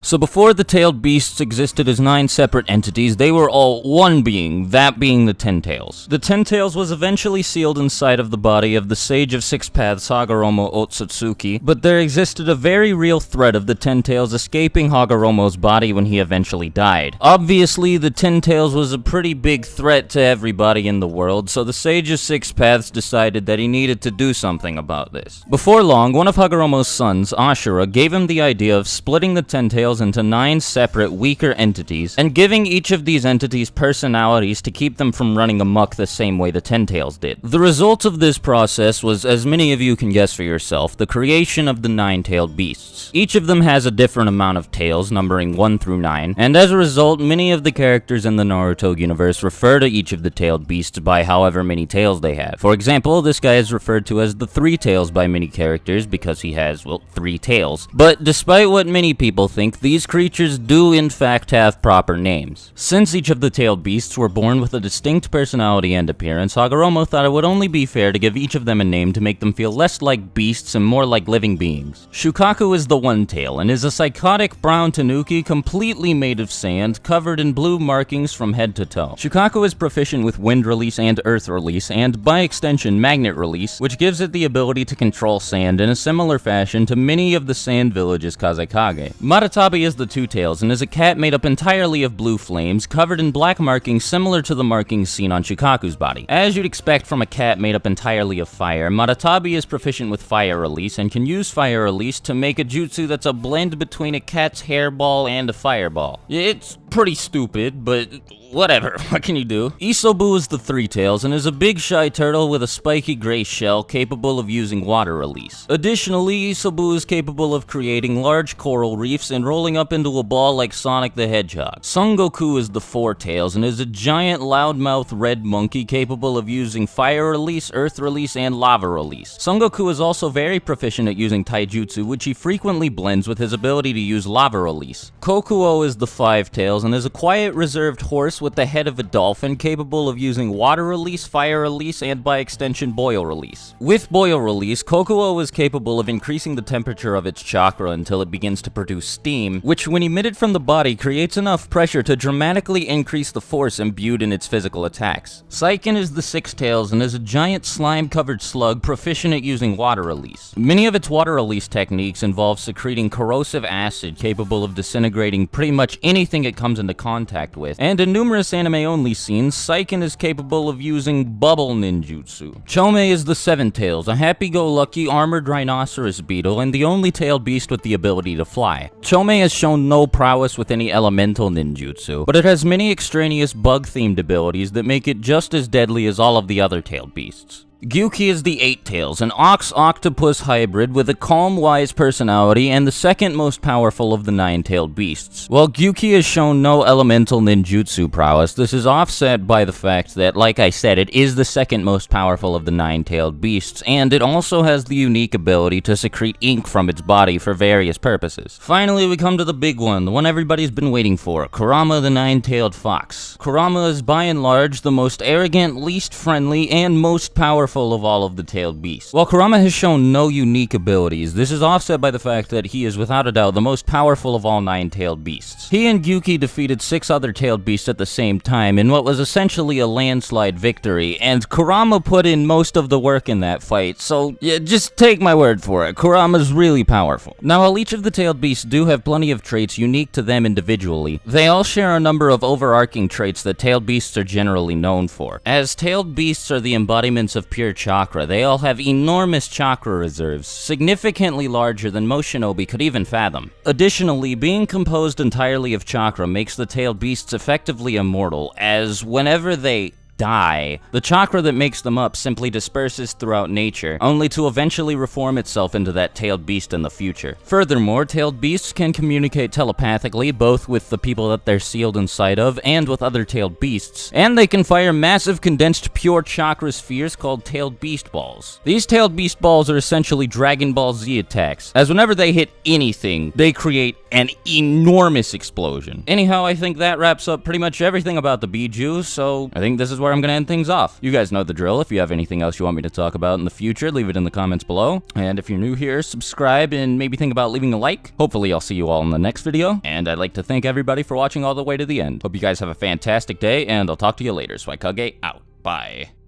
So before the tailed beasts existed as 9 separate entities, they were all one being, that being the Ten Tails. The Ten Tails was eventually sealed inside of the body of the Sage of Six Paths Hagoromo Otsutsuki, but there existed a very real threat of the Ten Tails escaping Hagoromo's body when he eventually died. Obviously, the Ten Tails was a pretty big threat to everybody in the world, so the Sage of Six Paths decided that he needed to do something about this. Before long, one of Hagoromo's sons, Ashura, gave him the idea of splitting the Ten Tails into 9 separate, weaker entities, and giving each of these entities personalities to keep them from running amok the same way the Ten Tails did. The result of this process was, as many of you can guess for yourself, the creation of the 9-tailed beasts. Each of them has a different amount of tails, numbering 1 through 9, and as a result, many of the characters in the Naruto universe refer to each of the tailed beasts by however many tails they have. For example, this guy is referred to as the 3 Tails by many characters because he has, well, 3 tails. But despite what many people think, these creatures do in fact have proper names. Since each of the tailed beasts were born with a distinct personality and appearance, Hagoromo thought it would only be fair to give each of them a name to make them feel less like beasts and more like living beings. Shukaku is the 1 tail and is a psychotic brown tanuki completely made of sand, covered in blue markings from head to toe. Shukaku is proficient with wind release and earth release, and by extension magnet release, which gives it the ability to control sand in a similar fashion to many of the Sand Village's Kazekage. Maratabi is the 2 tails and is a cat made up entirely of blue flames, covered in black markings similar to the markings seen on Shukaku's body. As you'd expect from a cat made up entirely of fire, Maratabi is proficient with fire release and can use fire release to make a jutsu that's a blend between a cat's hairball and a fireball. It's pretty stupid, but whatever, what can you do? Isobu is the 3 tails and is a big shy turtle with a spiky gray shell capable of using water release. Additionally, Isobu is capable of creating large coral reefs and rolling up into a ball like Sonic the Hedgehog. Son Goku is the 4 tails and is a giant loudmouth red monkey capable of using fire release, earth release, and lava release. Son Goku is also very proficient at using taijutsu, which he frequently blends with his ability to use lava release. Kokuo is the 5 tails and is a quiet, reserved horse with the head of a dolphin capable of using water release, fire release, and by extension boil release. With boil release, Kokuo is capable of increasing the temperature of its chakra until it begins to produce steam, which when emitted from the body creates enough pressure to dramatically increase the force imbued in its physical attacks. Saiken is the 6 tails and is a giant slime-covered slug proficient at using water release. Many of its water release techniques involve secreting corrosive acid capable of disintegrating pretty much anything it comes into contact with, and in numerous anime-only scenes, Saiken is capable of using bubble ninjutsu. Chome is the 7 tails, a happy-go-lucky armored rhinoceros beetle and the only tailed beast with the ability to fly. Chome has shown no prowess with any elemental ninjutsu, but it has many extraneous bug-themed abilities that make it just as deadly as all of the other tailed beasts. Gyuki is the 8 tails, an ox-octopus hybrid with a calm, wise personality and the second most powerful of the 9-tailed beasts. While Gyuki has shown no elemental ninjutsu prowess, this is offset by the fact that, like I said, it is the second most powerful of the 9-tailed beasts, and it also has the unique ability to secrete ink from its body for various purposes. Finally, we come to the big one, the one everybody's been waiting for, Kurama the 9-tailed fox. Kurama is by and large the most arrogant, least friendly, and most powerful of all of the tailed beasts. While Kurama has shown no unique abilities, this is offset by the fact that he is without a doubt the most powerful of all 9-tailed beasts. He and Gyuki defeated 6 other tailed beasts at the same time in what was essentially a landslide victory, and Kurama put in most of the work in that fight, so yeah, just take my word for it, Kurama's really powerful. Now, while each of the tailed beasts do have plenty of traits unique to them individually, they all share a number of overarching traits that tailed beasts are generally known for. As tailed beasts are the embodiments of pure chakra, they all have enormous chakra reserves, significantly larger than most shinobi could even fathom. Additionally, being composed entirely of chakra makes the tailed beasts effectively immortal, as whenever they die, the chakra that makes them up simply disperses throughout nature, only to eventually reform itself into that tailed beast in the future. Furthermore, tailed beasts can communicate telepathically, both with the people that they're sealed inside of, and with other tailed beasts, and they can fire massive condensed pure chakra spheres called tailed beast balls. These tailed beast balls are essentially Dragon Ball Z attacks, as whenever they hit anything, they create an enormous explosion. Anyhow, I think that wraps up pretty much everything about the Biju, so I think this is where I'm gonna end things off. You guys know the drill. If you have anything else you want me to talk about in the future, leave it in the comments below. And if you're new here, subscribe and maybe think about leaving a like. Hopefully I'll see you all in the next video, and I'd like to thank everybody for watching all the way to the end. Hope you guys have a fantastic day, and I'll talk to you later. Swaikage out. Bye.